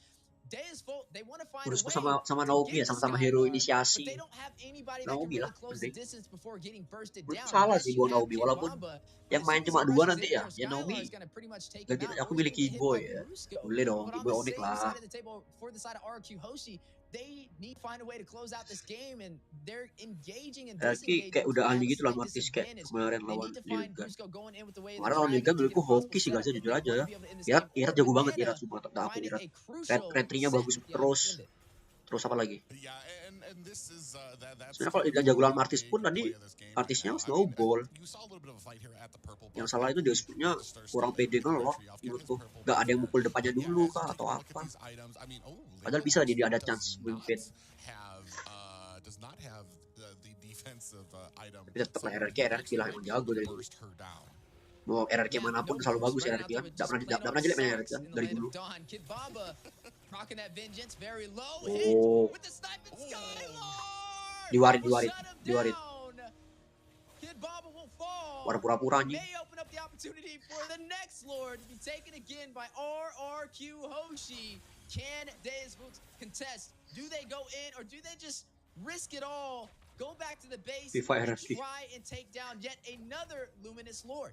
Death Fault, they want to find a Brusco way sama to Naomi ya, get to sama-sama hero Skylar, but inisiasi. they don't have anybody that can Naomi really lah, close the mending. distance before getting bursted Menurutku down. salah Yes, sih you buat have Naomi, Kid walaupun Bamba, yang but as main soon as cuma he 2 rushes nanti in, ya, ya Skylar is Naomi. going to pretty much take him Ganti, out. aku Or milih he's gonna get hit Keyboy by ya. Brusco. Boleh dong, But on Keyboy the Onyx same lah. side of the table, for the side of RQ Hoshi, they need to find a way to close out this game, and they're engaging and Ki disengaging kayak to udah have ahli a gitu lah slight Martis kayak disadvantage. kemarin They lawan need to find Lilgan. Brusco going in with the way of the Kemarin lawan dragon Lilgan to get menurutku a possible hoki sih setup guys, if jujur they aja want ya. to be able to end this game. Or Irat jago banget Banana Irat, sumpah tak aku finding Irat. a crucial Retrinya set bagus to be able to terus. end it. Terus apa lagi? Yeah, and this is that's Sebenarnya kalau kind of dibilang jagoan the Martis big pun tadi play of this game right artisnya now. I mean, snowball. you saw a little bit of a fight here at the purple Yang buff. salah itu dia sebenarnya kurang pede ngelok menurutku. Gak ada yang mukul depannya dulu kah atau apa. Padahal bisa dia ada chance win pin. Does not have the defensive item. Tapi tetap lah RRQ lah yang jago dari dulu. Mau RRQ manapun selalu bagus RRQ kan. Gak pernah jelek main RRQ kan dari dulu. Oh, diwarit. War pura-pura anjing. May open up the opportunity for the next Lord to be taken again by RRQ Hoshi. Can Deus Vult contest? Do they go in, or do they just risk it all, go back to the base, and try and take down yet another Luminous Lord?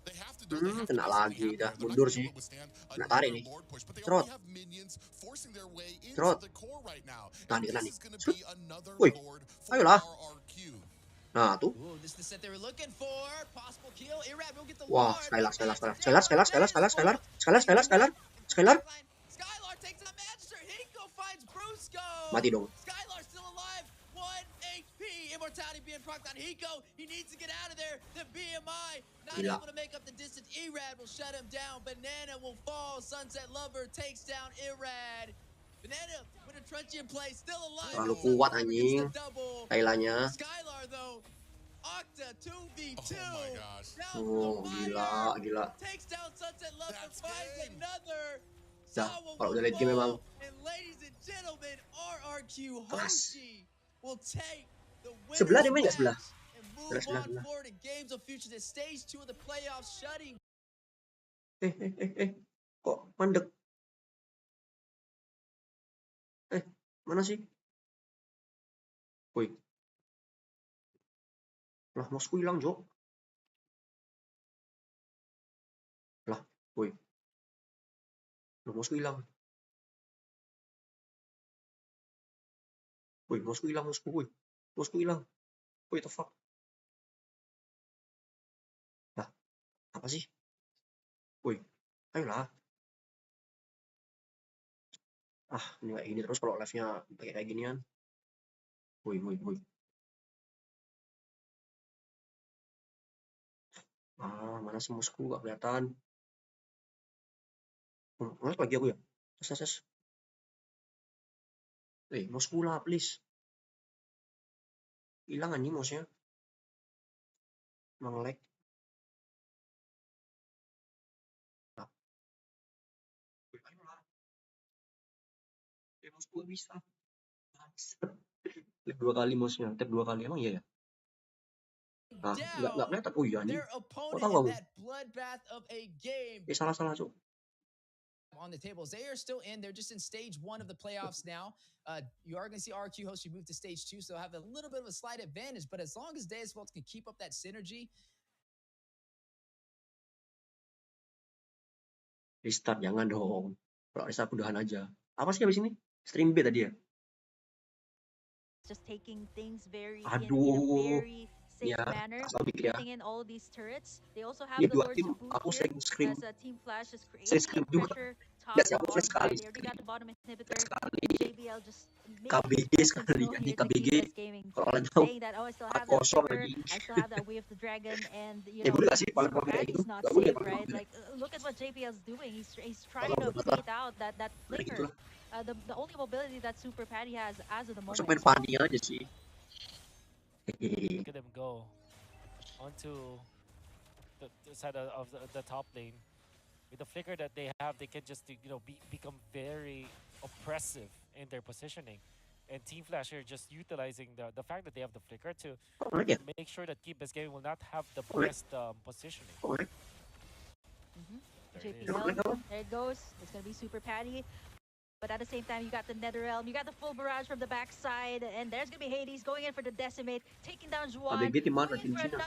Kena lagi dah, mundur sih. Kena tarik nih. Trot. Kena nih. Wih, ayolah. Nah tuh. Wah, Skylar. Mati dong. Immortality being procced on Hiko. He needs to get out of there. The BMI not Gila. able to make up the distance. Irad will shut him down. Banana will fall. Sunset Lover takes down Irad. Banana with a truncheon play, still alive. Terlalu kuat anjing. Kailanya. Skylar though. Octa 2v2. Oh my gosh. Oh, gila. Takes down Sunset Lover. Finds another. Dah, kalau udah late game memang. And ladies and gentlemen, RRQ Hoshi will take sebelah dia main nggak sebelah? Sebelah. Kok mandek? Mana sih? Woi. Lah, mousku hilang, Jo. Lah, woi. Lah, mousku hilang. Woi, mousku hilang, woi. Mousku hilang. Wait the fuck. Lah, apa sih? Woi, ayolah. Ini kayak gini terus kalau live-nya pakai kayak ginian. Woi. Mana sih mousku gak kelihatan. Ngelag lagi aku ya. Tes. Mousku lah, please. Hilang anjing mouse-nya. Nge-lag. Ayolah. Mouse-ku gak bisa. Tap 2 kali mouse-nya. Tap 2 kali. Emang iya ya? Nggak kelihatan. Oh iya anjing. Kok tahu kamu? Salah, Cuk. on the tables. They are still in. They're just in stage 1 of the playoffs now. You are going to see RQ host move to stage 2, so they'll have a little bit of a slight advantage. But as long as JADWAL can keep up that synergy. Restart jangan dong. Kalau restart udahan aja. Apa sih habis ini? Stream B tadi ya? Just taking things in a Aduh. very safe Ya, manner, asal mikir ya. putting in all these turrets. They also have Ini the dua Lords tim, to boot aku here sering scream. as Team Flash is Sering creating scream juga. pressure top Nggak sih, and aku bottom sekali. side. They already got the bottom inhibitor. Sekali. JBL just making KBG stepping sekali. stone Ini here to KBG. keep us gaming. Kalau kalian tahu, Saying that, oh, I still 4-0 have that flicker, lagi. I still have that way of the dragon, and you know, boleh gak sih paling Super kayak gitu? Patty's not Gak boleh safe, right? Like, look at what JBL's doing. He's trying to bait out that flicker. The only mobility that Super Patty has as of the moment. Masuk main funny aja sih. Look at them go onto the side of the top lane. With the flicker that they have, they can just become very oppressive in their positioning. And Team Flash are just utilizing the fact that they have the flicker to make sure that Keep Best Gaming will not have the best positioning. JPL, there it goes. It's going to be Super Patty. But at the same time, you got the Netherrealm, you got the full barrage from the backside, and there's going to be Hades going in for the Decimate, taking down Juan, going in for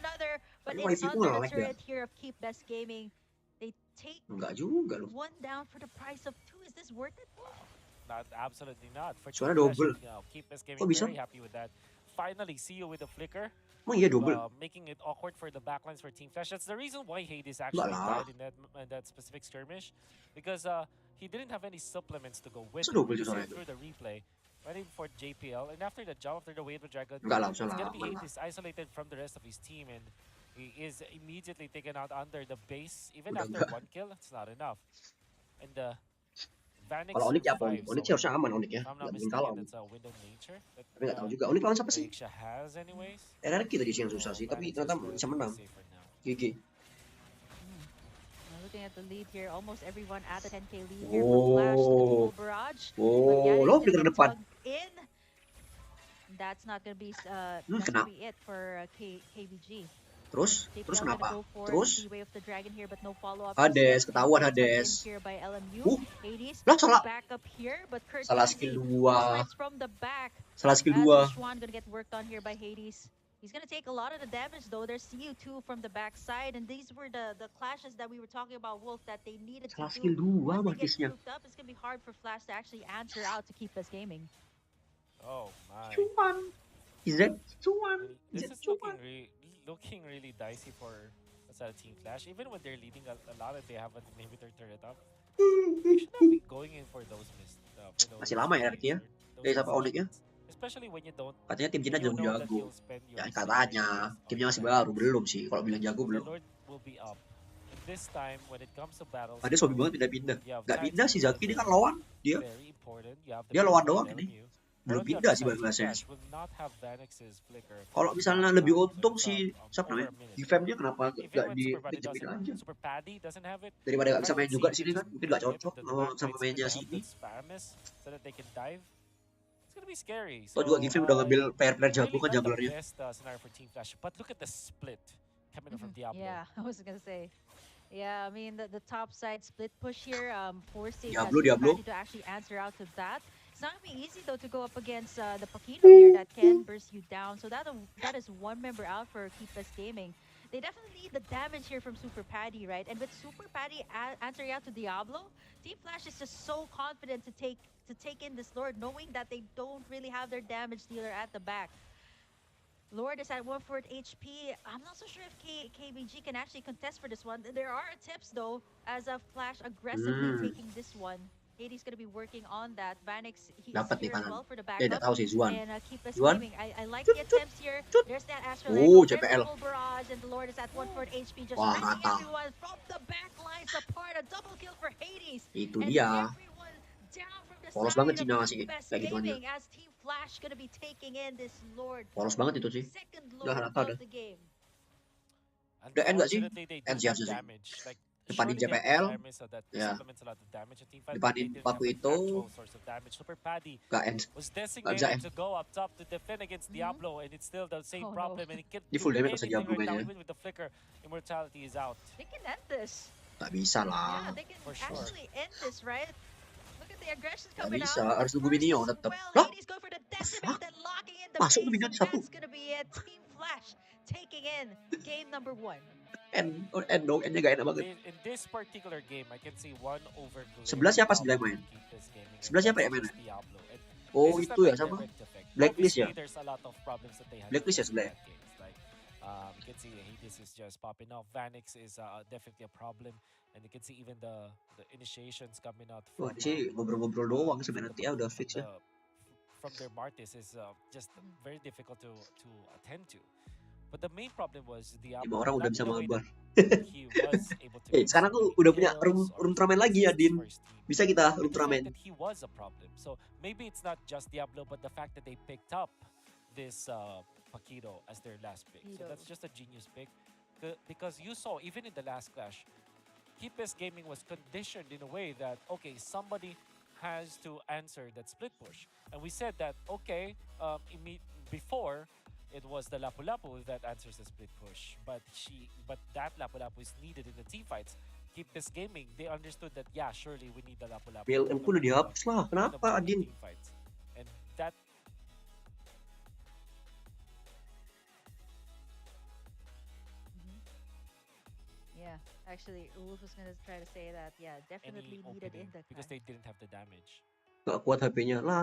another, but it's under the turret here of Keep Best Gaming. They take one down for the price of 2. Is this worth it? Not, absolutely not. For Suara double. Keep Best Gaming very happy with that. Finally, Iceo with the flicker. Making it awkward for the backlines for Team Flash. That's the reason why Hades actually died in that specific skirmish, because he didn't have any supplements to go with him. Through the replay, waiting for JPL, and after the jump, after the wave of Dragon, it's gonna be Hades isolated from the rest of his team, and he is immediately taken out under the base. Even after 1 kill, it's not enough. And Vanix kalau Onyx ya apa? survives, Onyx harusnya aman Onyx ya. if I'm not Nggak mungkin mistaken, kalah. that's a window nature. Tapi nggak tahu juga. Onyx lawan siapa sih? Iceo has anyways. RRQ tadi sih yang susah sih, tapi ternyata bisa menang. GG. Looking at the lead here, almost everyone at the 10k lead here from Flash to the full barrage. Lo flicker depan. In. That's not gonna be it for KBG. Terus kenapa? Terus Hades, ketahuan Hades. Lah salah skill 2. Salah skill 2. Juan gonna get worked on here by Hades. He's gonna take a lot of the damage though. There's CU2 from the backside, and these were the clashes that we were talking about, Wolf, that they needed to do. Skill 2 Once they get grouped up, it's gonna be hard for Flash to actually answer out to keep us gaming. Oh my. Cuman. Is that cuman? This is looking really dicey for Team Flash. Even when they're leading a lot and they have an inhibitor turret up, you should not be going in for those Masih lama ya RRQ ya? Dari siapa Onyx ya? Especially when you don't. Katanya tim Cina jago-jago. Ya katanya, timnya masih baru, belum sih. Kalau bilang jago belum. Ada hobi banget pindah-pindah. Gak pindah sih Zaki, ini kan lawan. Dia lawan doang ini. Belum pindah sih bahasanya. Kalau misalnya lebih untung sih, siapa namanya? Defense-nya kenapa gak dipinjemin aja? Daripada gak bisa main juga di sini kan, mungkin gak cocok sama mainnya sini. Atau juga Defense udah ngambil player jago kan junglernya. Yeah, I was gonna say. Yeah, I mean the top side split push here, forcing Diablo to actually answer out to that. It's not gonna be easy though to go up against the Paquino here that can burst you down. So that is one member out for Keep Us Gaming. They definitely need the damage here from Super Patty, right? And with Super Patty answering out to Diablo, Team Flash is just so confident to take in this Lord, knowing that they don't really have their damage dealer at the back. Lord is at 1/4 HP. I'm not so sure if KBG can actually contest for this one. There are attempts though, as a Flash aggressively taking this one. Hades gonna be working on that. Vanix he's here as well for the backup. And Keep Us Gaming. I like the attempts here. There's that Astral Echo. There's the full barrage, and the Lord is at 1/4 HP, just ripping everyone from the back lines apart. A double kill for Hades. Itu and dia. Everyone down from the Polos side banget of Cina masih Keep Us kayak gitu aja. Gaming, as Team Flash gonna be taking in this Lord. Polos banget itu sih. Second Lord of the game. Udah end gak sih? End sih harusnya sih. Depanin JPL, ya. Depanin Paku itu, gak end. Gak bisa end. Di full damage masa Diablo mainnya. They can end this. Gak bisa Yeah, lah. they can For sure. actually end this, right? Look at the aggression Gak coming bisa, out. harus nunggu First minion as tetap. well, Lah, Hades going for the fuck? decimate and locking in the Masuk tuh base, minion and satu. that's gonna be it. Team Flash taking in game number 1. End dong, endnya gak enak banget. In this particular game, I can see one over Sebelah glaring siapa problem sebelah main? with Keep This Gaming, and Sebelah siapa that's ya mainnya? just Diablo. And Oh this is itu not ya like sama? direct effect. Blacklist ya? Obviously, there's a lot of problems that they had Blacklist ya in sebelah ya? that case. Like, you can see Hades is just popping off. Vanix is definitely a problem, and you can see even the initiations coming out Wah from ini sih ngobrol-ngobrol doang sebenarnya ya udah from fix ya. from their Martis is just very difficult to attend to. But the main problem was 5 Diablo, orang udah not in bisa the way mabar. that he was able to get Sekarang so tuh many udah punya kills or Ultraman lagi ya, assists Din. for his team, Bisa kita but the fact Ultraman. that he was a problem. So maybe it's not just Diablo, but the fact that they picked up this Paquito as their last pick. So that's just a genius pick. Because you saw, even in the last clash, Keepest Gaming was conditioned in a way that, okay, somebody has to answer that split push. And we said that, okay, before, it was the Lapu Lapu that answers the split push. But that Lapu Lapu is needed in the team fights. Keepest Gaming, they understood that, yeah, surely we need the Lapu Lapu. BLM ku udah dihapus lah, kenapa Adin? And that Yeah, actually, Wolf was gonna try to say that. Yeah, definitely any needed in opening the because clash. they didn't have the damage. Gak kuat HP-nya. Lah,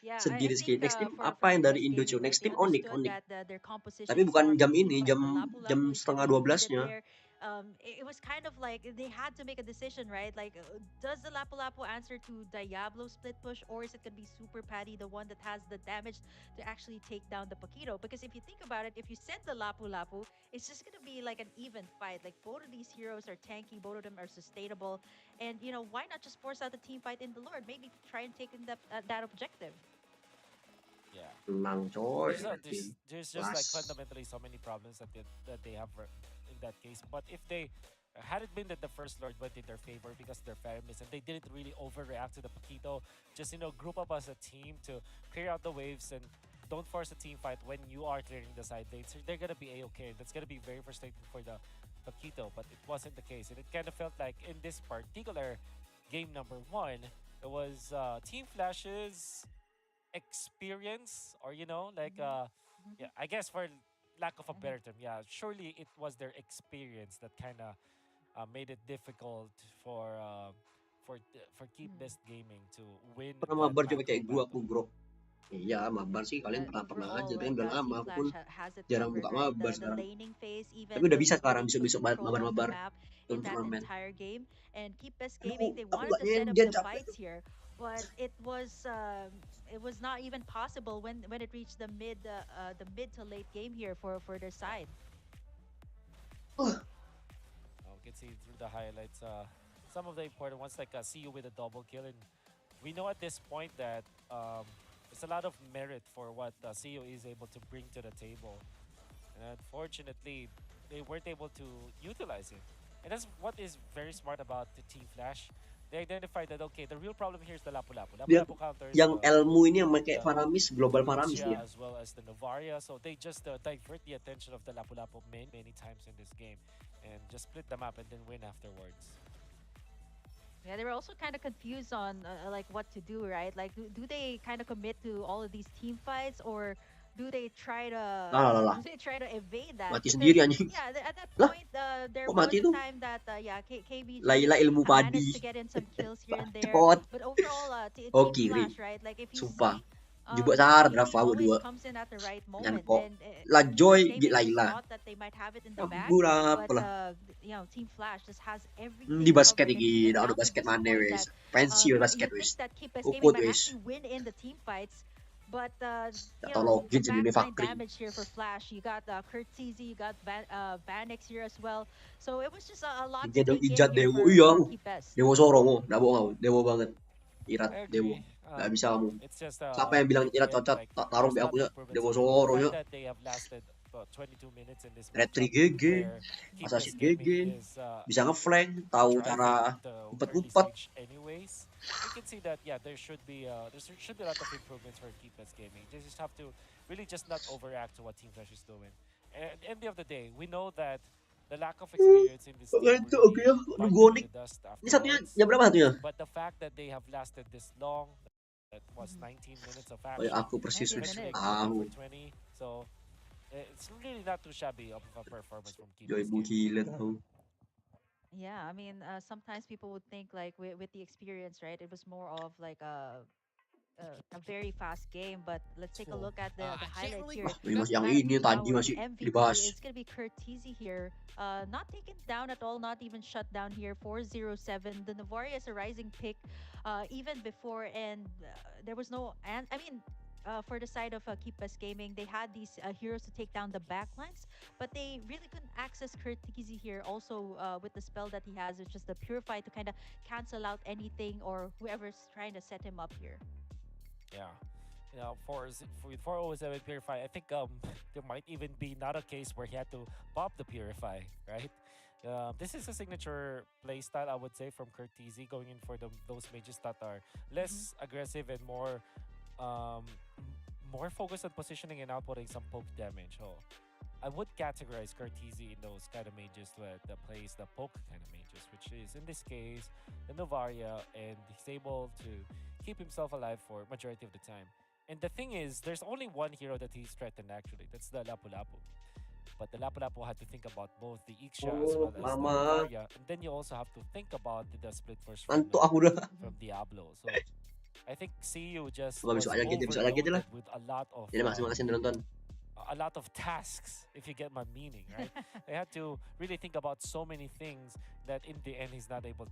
Yeah, sedih I Rizky. think Next team for apa yang dari Keepest Indo, Gaming, cuy? right, Next they team Onyx, understood Onyx. that their composition Tapi is bukan more of a jam team ini, fight. jam The Lapu jam Lapu is setengah gonna be 12-nya. needed there. It was kind of like they had to make a decision, right? Like, does the Lapu Lapu answer to Diablo split push, or is it gonna be Super Patty, the one that has the damage to actually take down the Paquito? Because if you think about it, if you send the Lapu Lapu, it's just gonna be like an even fight. Like, both of these heroes are tanky, both of them are sustainable, and why not just force out the team fight in the Lord? Maybe try and take in that objective. Yeah. Tenang coy. There's just like fundamentally so many problems that they have in that case. But if they had it been that the first Lord went in their favor because of their fairness and they didn't really overreact to the Paquito, just group up as a team to clear out the waves and don't force a team fight when you are clearing the side lanes, they're gonna be a-okay. That's gonna be very frustrating for the Paquito, but it wasn't the case. And it kind of felt like in this particular game number 1, it was Team Flash's experience, or like yeah, I guess for lack of a better term, yeah, surely it was their experience that kind of made it difficult for Keep Best Gaming to win Pernah that mabar coba macro kayak gua, aku battle. bro. Iya, mabar sih kalian pernah aja. Overall, Tapi like udah lama, Team aku pun Flash has it jarang covered, buka right? mabar The sekarang. laning phase, Tapi even udah the bisa sekarang, ability to besok control the mabar-mabar. map in that Turnamen. entire game. And Keep Best Gaming, Aduh, they aku wanted gak to set up nyenjen, the capek. fights here, but it was not even possible when it reached the mid to late game here for their side. We can see through the highlights some of the important ones, like see you with a double kill, and we know at this point that there's a lot of merit for what CEO is able to bring to the table. And unfortunately, they weren't able to utilize him. And that's what is very smart about the Team Flash. They identified that, okay, the real problem here is the Lapu Lapu. Lapu Dia Lapu counters yang Elmu ini yang the pakai Faramis, Global Faramis Iceo dia. as well as the Novaria. So they just divert the attention of the Lapu Lapu many times in this game and just split the map and then win afterwards. Yeah, they were also kind of confused on like what to do, right? Like, do they kind of commit to all of these team fights, or do they try to evade that? Mati Because, sendiri anjing. yeah, at that Lah, point, there kok was mati a tuh? time that KBG Laila ilmu padi. managed to get in some kills here and there. Cepot. But overall, Team Oh, kiri. Flash, right? Like, if you Sumpah. see, Jebak sahar KB draft aku always dua. comes in at the right moment, Nyankok. and La Joy Gaming di just Laila. thought that they might have it in the bag, Berapa but lah. Team Flash just has everything Di basket covered, and iki, even ada down to basket this mana point wes. that Pensi you basket think wes. that Keep Best Gaming Ukut might wes. actually win in the team fights, but Tak the tahu login jadi ini backline Fakri. damage here for Flash. You got Kurt CZ, you got Vanix here as well, so it was just a lot to Jadi take in ijat here dewo, for iya. Keep Best. Dewo sorong, oh, nggak bohong, dewo banget. Irat I dewo. agree. Nggak bisa kamu. It's just Siapa yang bilang Irat cocok like, tak taruh there's a aku lot ya? of improvements Dewo in the sorong fact ya. that they have lasted about 22 minutes in this Red 3 matchup, GG, where Keep Assassin Best GG, Gaming is bisa ngeflank, tahu cara driving the early ngumpet-ngumpet. stage anyways. You can see that, yeah, there should be a lot of improvements for Keep Best Gaming. They just have to really just not overreact to what Team Flash is doing. And at the end of the day, we know that the lack of experience in this team Ngantuk aku really ya. bite them in Gonik. the dust Ini satunya afterwards. jam berapa satunya? But the fact that they have lasted this long, that was Mhm. 19 minutes of Oh ya, action, aku persis 19 eventually minutes. going tahu. over 20. So it's really not too shabby of a performance from Kim Joy this game. gila tahu. Yeah, I mean, sometimes people would think like with the experience, right? It was more of like a very fast game, but let's take a So look at the highlights here. Wah, ini masih yang Man of ini the tadi hour, the masih MVP, dibahas. is gonna be Curtizi here. Not taken down at all, not even shut down here. 407. The Navaria is a rising pick, even before, and there was no. And I mean, for the side of Keepas Gaming, they had these heroes to take down the backlines, but they really couldn't access Curtizi here. Also, with the spell that he has, which is the Purify to kind of cancel out anything or whoever's trying to set him up here. Yeah. You know, for 407 Purify, I think there might even be not a case where he had to pop the Purify, right? This is a signature playstyle, I would say, from Curtizi, going in for those mages that are less aggressive and um, more focused on positioning and outputting some poke damage. So I would categorize Curtizi in those kind of mages that plays the poke kind of mages, which is in this case the Novaria, and he's able to keep himself alive for majority of the time. And the thing is, there's only one hero that he's threatened actually. That's the Lapu Lapu. But the Lapu Lapu had to think about both the Iceo as Oh, well as the lama. Novaria, and then you also have to think about the split force Ngantuk aku dah. from Diablo. So I think CU just Wah, was besok lagi aja lah. overloaded with a lot of Jadi makasih udah nonton. a lot of tasks, if you get my meaning, right? They had to really think about so many things that in the end he's not able